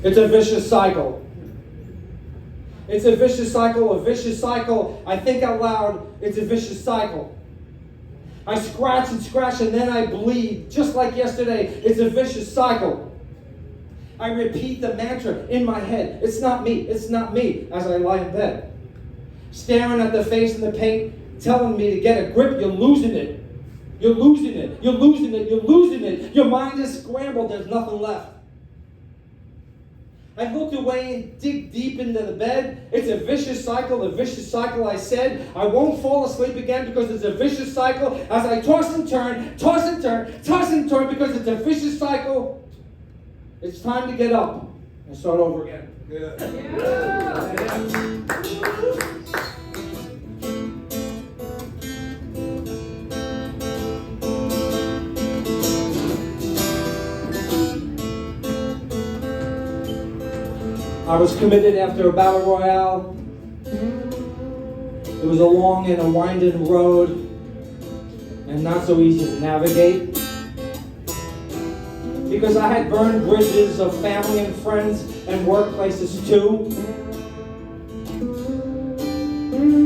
It's a vicious cycle. It's a vicious cycle, a vicious cycle. I think out loud, it's a vicious cycle. I scratch and then I bleed, just like yesterday. It's a vicious cycle. I repeat the mantra in my head. It's not me, it's not me, as I lie in bed. Staring at the face in the paint, telling me to get a grip. You're losing it. You're losing it. You're losing it. You're losing it. Your mind is scrambled. There's nothing left. I looked away and dig deep into the bed. It's a vicious cycle, I said. I won't fall asleep again because it's a vicious cycle. As I toss and turn, toss and turn, toss and turn because it's a vicious cycle. It's time to get up and start over again. Yeah. I was committed after a battle royale. It was a long and a winding road and not so easy to navigate. Because I had burned bridges of family and friends and workplaces too.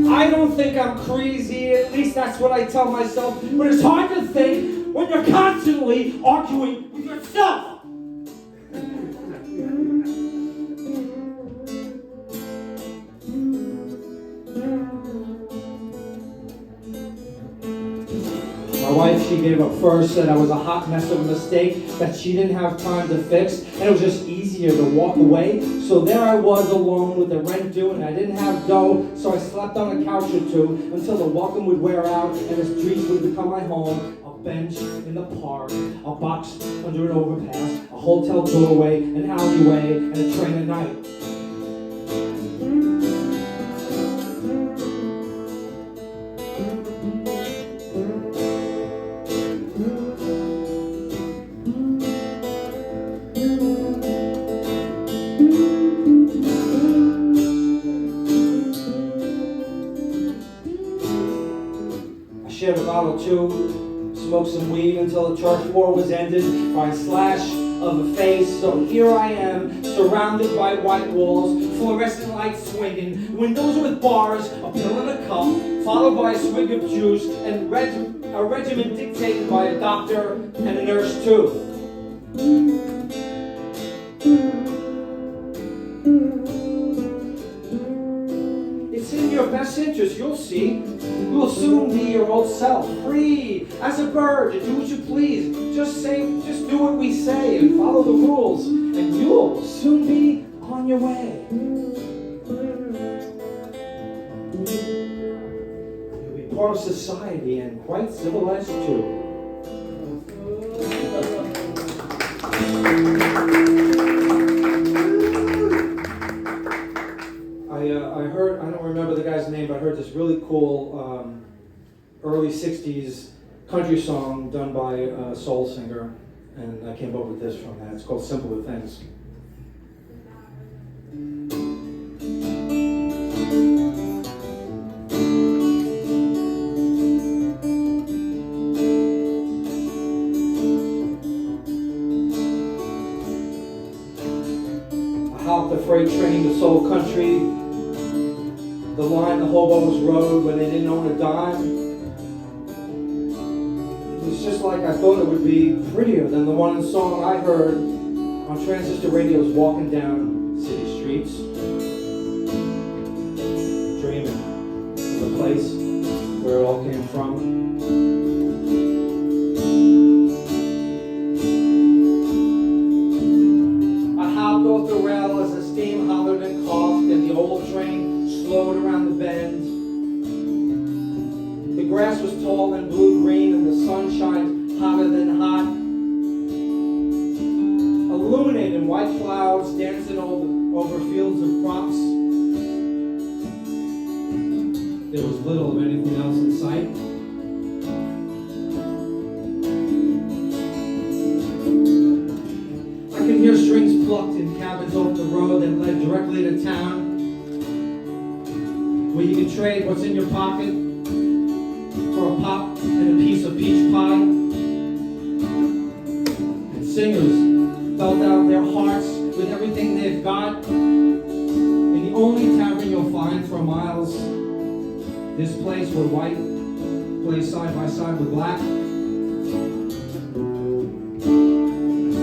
I don't think I'm crazy, at least that's what I tell myself, but it's hard to think when you're constantly arguing with yourself. My wife, she gave up first, said I was a hot mess of a mistake that she didn't have time to fix, and it was just easier to walk away. So there I was alone with the rent due, and I didn't have dough, so I slept on a couch or two until the welcome would wear out and the streets would become my home. A bench in the park, a box under an overpass, a hotel doorway, an alleyway, and a train at night. Shared a bottle too, smoked some weed until the church war was ended by a slash of a face. So here I am, surrounded by white walls, fluorescent lights swinging, windows with bars, a pill in a cup, followed by a swig of juice, and a regimen dictated by a doctor and a nurse too. It's in your best interest, you'll see. You will soon be your old self, free as a bird to do what you please. Just do what we say and follow the rules, and you'll soon be on your way. You'll be part of society and quite civilized too. I heard, I don't remember the guy's name, but I heard this really cool early 60s country song done by a soul singer, and I came up with this from that. It's called Simpler Things. I hopped the freight train to Soul Country, the line the hobos rode when they didn't own a dime. It was just like I thought it would be, prettier than the one song I heard on transistor radios walking down city streets, dreaming of the place where it all came from. I hopped off the rail as the steam hollered and coughed and the old train slowed around the bend. The grass was tall and blue-green and the sun shined hotter than hot, illuminating white clouds dancing over fields of crops. There was little of anything else in sight. plucked in cabins off the road that led directly to town, where you can trade what's in your pocket for a pop and a piece of peach pie. And singers felt out their hearts with everything they've got. And the only tavern you'll find for miles, this place where white plays side by side with black. As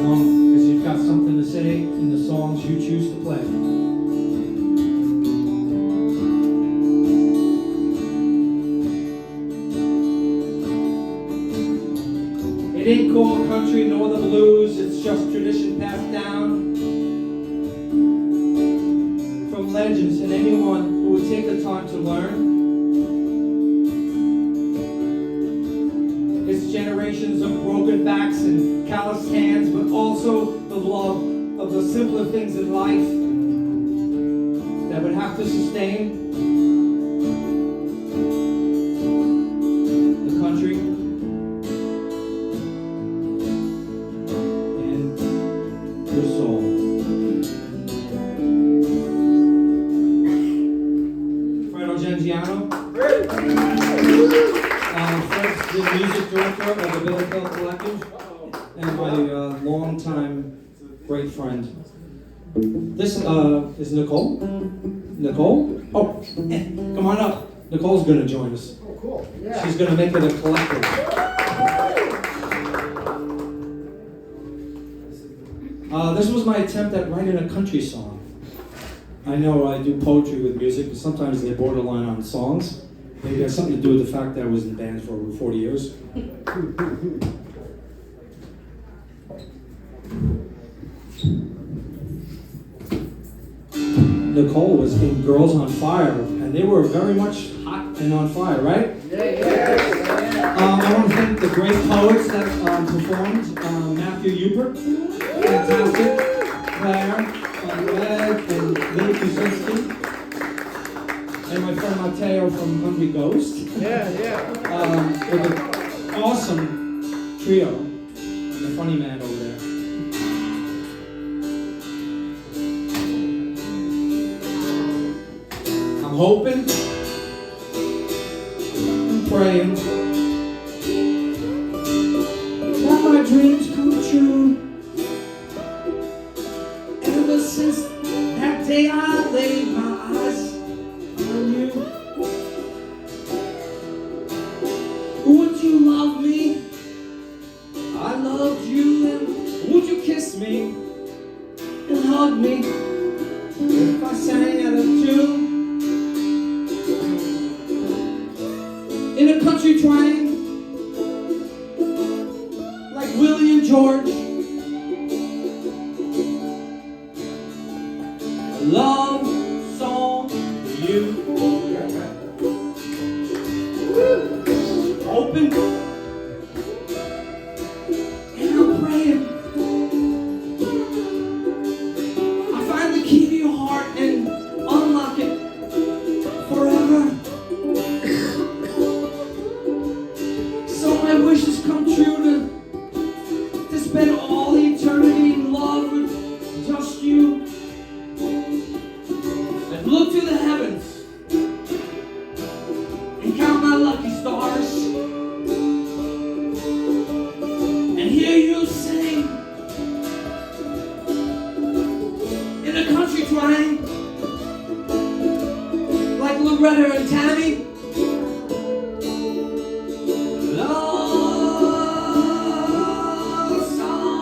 long as you've got something to say in the songs you choose to play. It ain't called country nor the blues, it's just tradition passed down from legends and anyone who would take the time to learn. It's generations of broken backs and calloused hands, but also the love of the simpler things in life that would have to sustain the country and your soul. Fred Argenziano. Fred's the music director of the Bill Hill Collective and my longtime great friend. This is Nicole. Nicole? Oh, come on up. Nicole's going to join us. Oh, cool. Yeah. She's going to make it a collective. This was my attempt at writing a country song. I know I do poetry with music, but sometimes they borderline on songs. Maybe it has something to do with the fact that I was in bands for over 40 years. Nicole was in Girls on Fire, and they were very much hot and on fire, right? Yeah. I want to thank the great poets that performed. Matthew Hubert, fantastic. Claire, Red, and Lee Kuzinski. And my friend Matteo from Hungry Ghost. Yeah. With an awesome trio. And the funny man over there. I'm hoping and praying that my dreams come true. Ever since that day I laid my eyes on you. Would you love me? I loved you, and would you kiss me and hug me if I sang out of tune? In a country train, like Willie and George. A love song for you. Open, and I'm praying. I find the key to your heart and unlock it forever. So my wishes come true to spend all eternity in love with just you. And look to the heavens and count my lucky stars and hear you sing in a country train like Loretta and Tammy. Love song.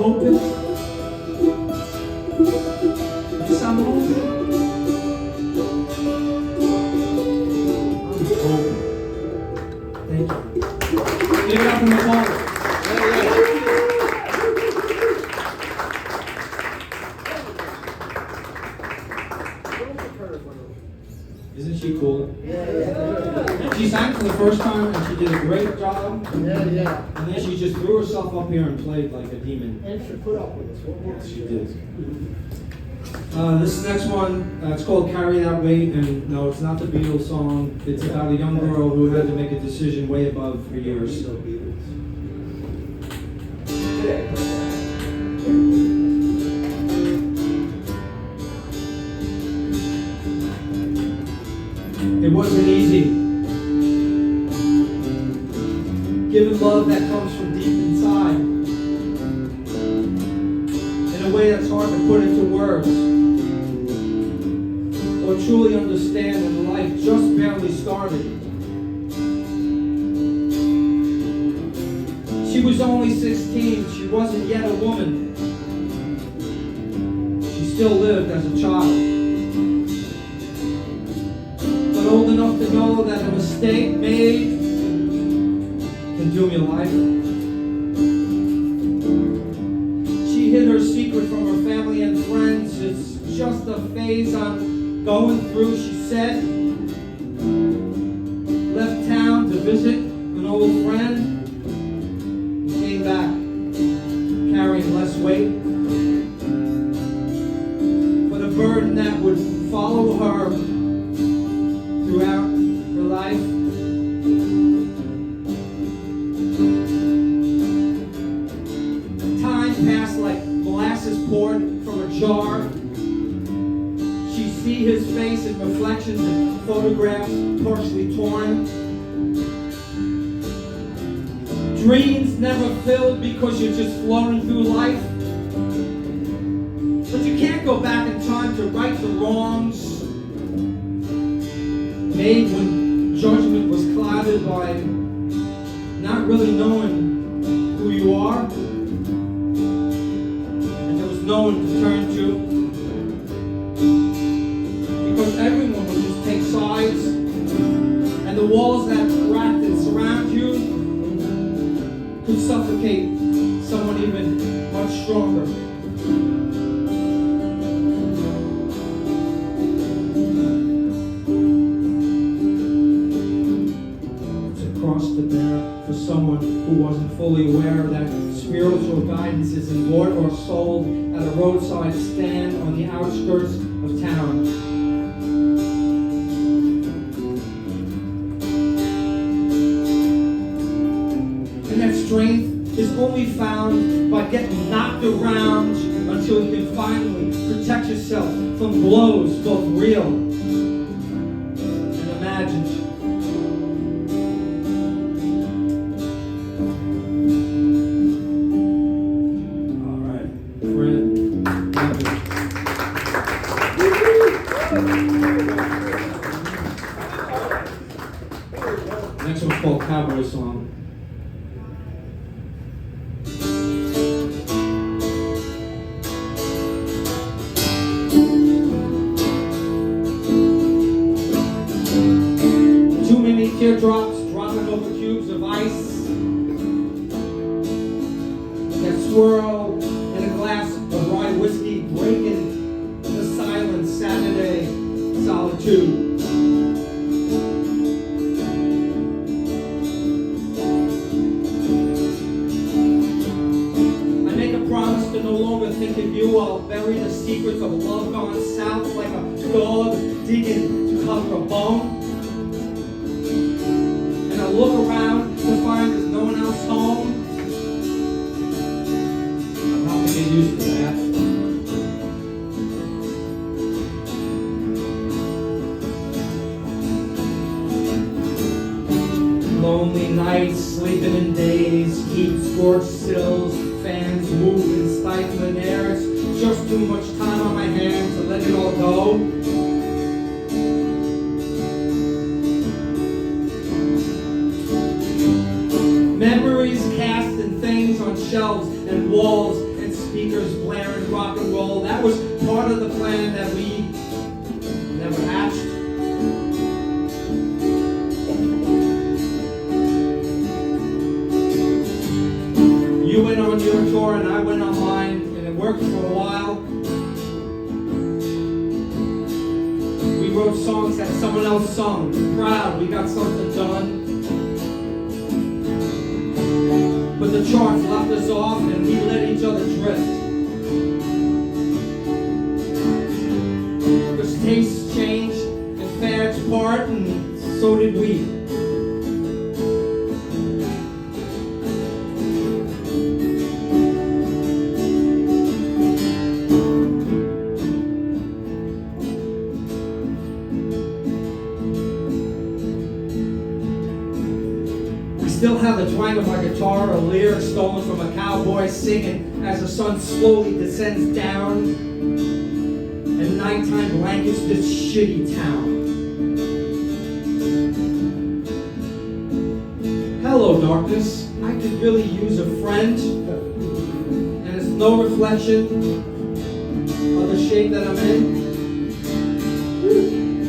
open. Yes, I'm open. I'm open. Thank you. Give it up in the hall. Isn't she cool? Yeah. She sang for the first time and she did a great job. Yeah. And then she just threw herself up here and played like a demon. And she put up with us. What more? She did. This next one, it's called Carry That Weight, and no, it's not the Beatles song. It's about a young girl who had to make a decision way above her years. It wasn't easy. Giving love that comes from deep inside. In a way that's hard to put into words. Or truly understand when life just barely started. She was only 16. She wasn't yet a woman. She still lived as a child. Old enough to know that a mistake made can doom your life. She hid her secret from her family and friends. It's just a phase I'm going through, she said. Left town to visit an old friend. Came back carrying less weight. But a burden that would follow her throughout her life. Time passed like molasses poured from a jar. She'd see his face in reflections and photographs partially torn. Dreams never filled because you're just floating through life. But you can't go back in time to right the wrongs made when judgment was clouded by not really knowing who you are, and there was no one to turn to, because everyone would just take sides, and the walls that cracked and surround you could suffocate someone even much stronger. To bear for someone who wasn't fully aware that spiritual guidance isn't bought or sold at a roadside stand on the outskirts of town. And that strength is only found by getting knocked around until you can finally protect yourself from blows both real and imagined. Next one's called Cowboy Song. Too many teardrops dropping over cubes of ice that swirl in a glass of rye whiskey, breaking the silent Saturday solitude. To no longer think of you, I'll bury the secrets of love gone south like a dog digging to cover a bone. And I look around to find there's no one else home. I'm not going to get used to that. Lonely nights, sleeping in days, heat scorched sills, fans moving, stifling air. It's just too much time on my hands to let it all go. Memories cast in things on shelves and walls and speakers blaring rock and roll. That was part of the plan that we never hatched. You went on your tour and I went on mine, and it worked for a while. We wrote songs that someone else sung. Proud, we got something done. But the charts left us off and we let each other drift. Because tastes changed and fads part, and so did we. Still have the twang of my guitar, a lyric stolen from a cowboy singing as the sun slowly descends down and nighttime blankets this shitty town. Hello, darkness. I could really use a friend, and it's no reflection of the shape that I'm in.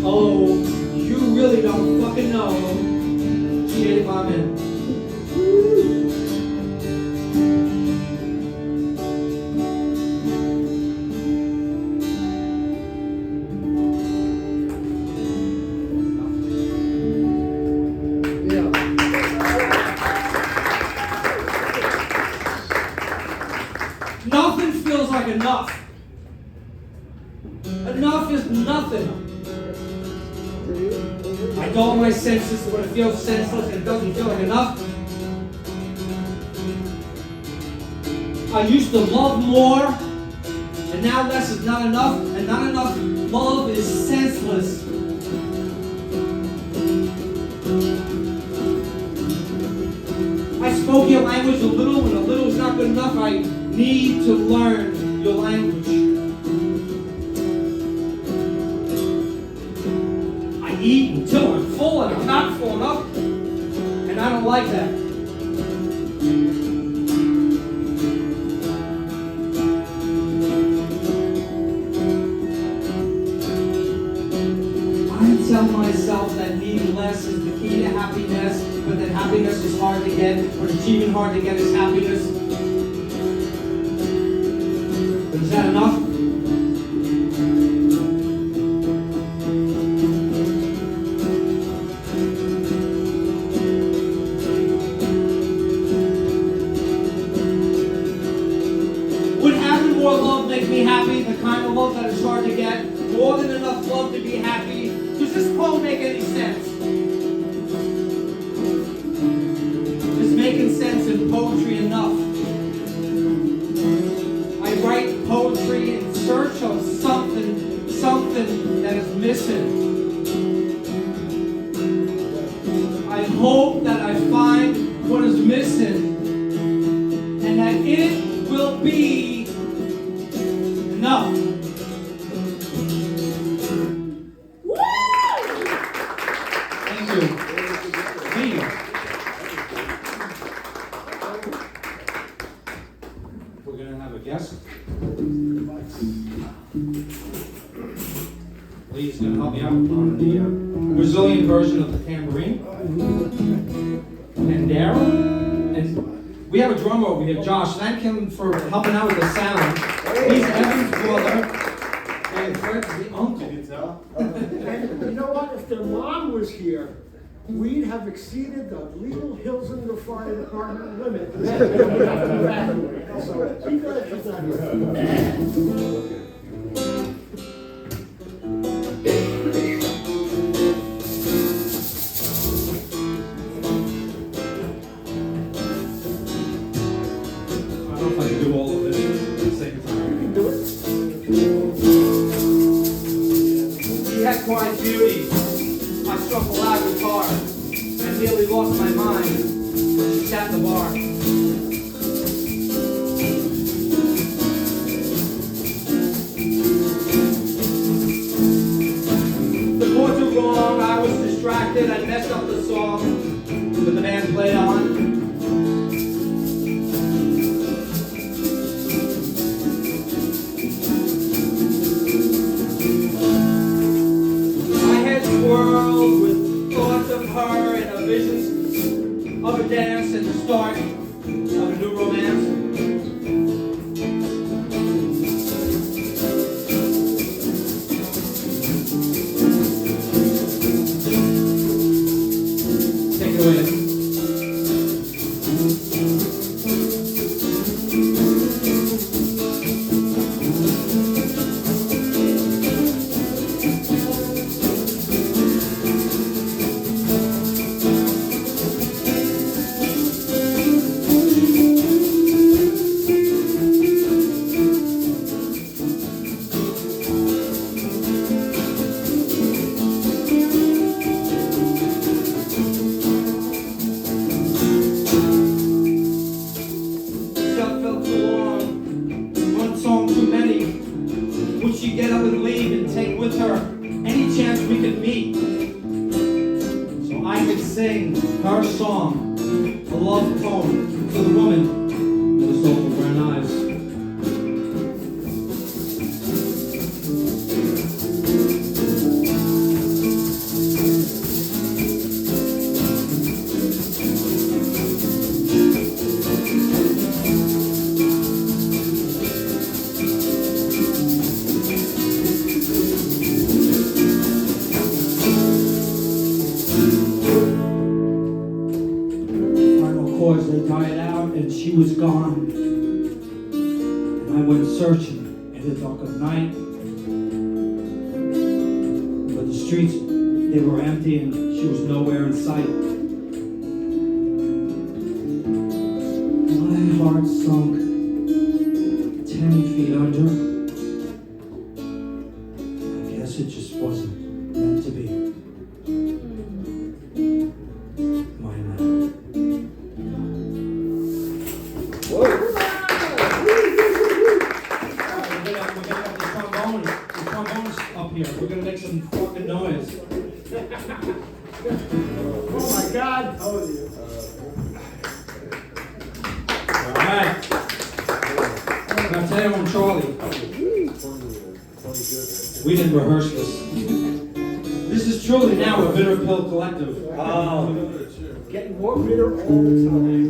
Oh, you really don't fucking know the shape I'm in. Nothing feels like enough. Enough is nothing. I dull my senses when it feels senseless and it doesn't feel like enough. I used to love more, and now less is not enough, and not enough love is senseless. I spoke your language a little, when a little is not good enough. I need to learn your language. I eat until I'm full and I'm not full enough, and I don't like that. I tell myself that needing less is the key to happiness, but that happiness is hard to get, or it's even hard to get is happiness. But is that enough? Would having more love make me happy? The kind of love that is hard to get? More than enough love to be happy? Does this poem make any sense? Is making sense in poetry enough? I write poetry in search of something that is missing. I hope that I find what is missing, and that it will be enough. Thank you. Me. We're going to have a guest. Lee's going to help me out on the Brazilian version of the tambourine. And Daryl. And we have a drummer over here, Josh. Thank him for helping out with the sound. He's Evan's brother. And Fred's the uncle. And you know what? If their mom was here, we'd have exceeded the legal Hilzinger Fire Department limit. So be glad she's not here. I don't know if I can do all of this at the same time. You can do it. She had quiet beauty. I struck a loud guitar and nearly lost my mind when she sat in the bar. The chords were wrong, I was distracted, I messed up the song, but the band played on. and she was gone. And I went searching in the dark of night. But the streets, they were empty and she was nowhere in sight. My heart sunk 10 feet under. I guess it just wasn't meant to be. My man. We're gonna have the trombones up here. We're gonna make some fucking noise. Oh my God! Alright. Now tell you I'm Charlie. We didn't rehearse this. This is truly now a bitter pill collective. Getting more bitter all the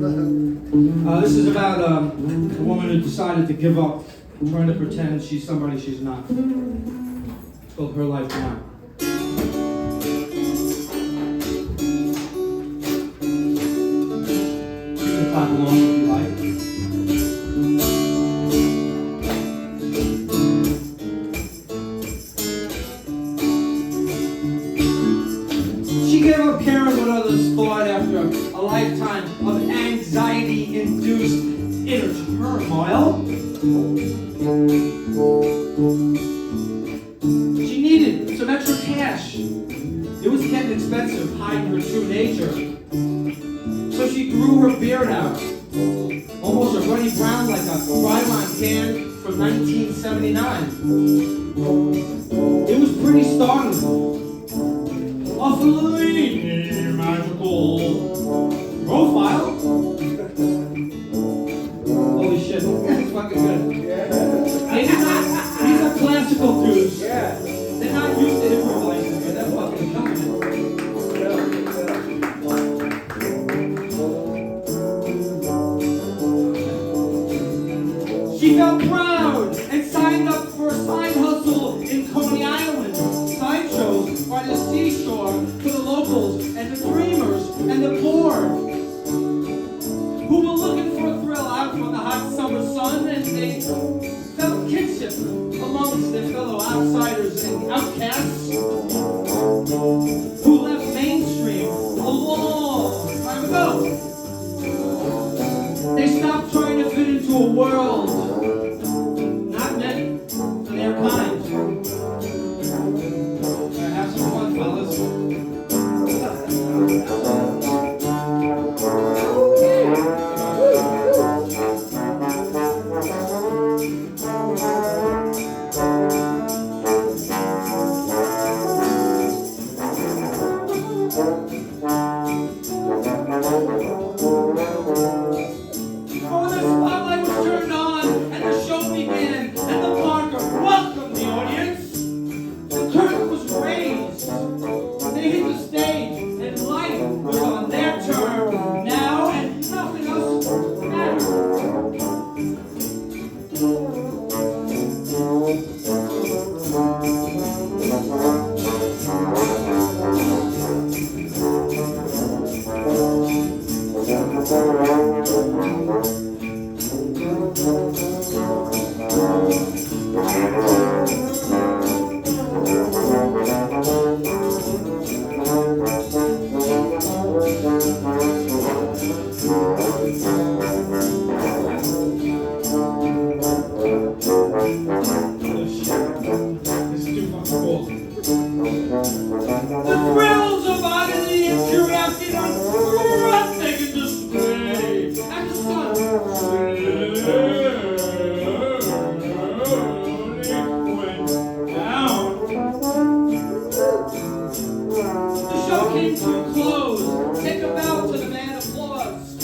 time. This is about a woman who decided to give up, trying to pretend she's somebody she's not. It's called Her Life Now. You can clap along if you like. She gave up caring what others thought after a lifetime of anxiety-induced inner turmoil. She needed some extra cash. It was getting expensive hiding her true nature. So she grew her beard out, almost a ruddy brown like a Krylon can from 1979. It was pretty startling. Awfully magical profile. Holy shit, that's fucking good. These are classical dudes. They're not used to improvising, but they're fucking killing it. She felt proud and signed up for a side hustle in Coney Island. Sideshows by the seashore for the locals and the dreamers and the bored who were looking for a thrill out from the hot summer sun, and they felt kinship amongst their fellow outsiders and outcasts who left mainstream a long time ago. They stopped trying to fit into a world not meant for their kind. Have some fun, fellas. Oh, the spotlight was turned on, and the show began, and the marker welcomed the audience. The curtain was raised. They hit the stage, and life was on their turn now, and nothing else mattered. The thrills of oddity and curiosity on breathtaking display. And the sun went down. The show came to a close. Take a bow to the man applause.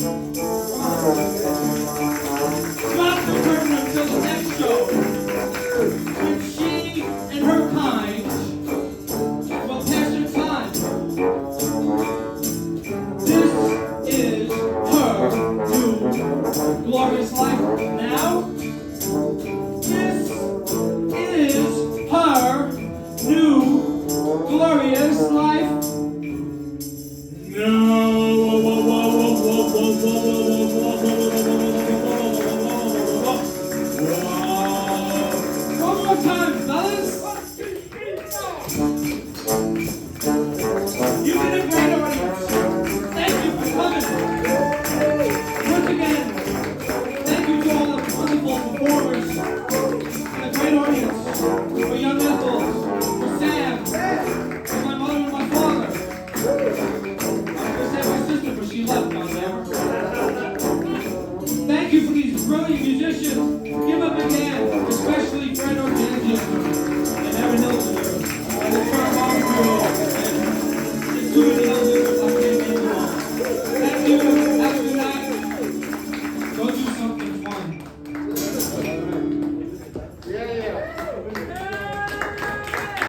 Drop the curtain until the next show, when she and her kind will pass their time. This is her new glorious life now. This is her new glorious life. No. these brilliant musicians. Give a big hand, especially Fred Argenziano and Evan Hilzinger and the trombone duo and the two of the others. I can't name them all. Thank you. Have a good night. Go do something fun.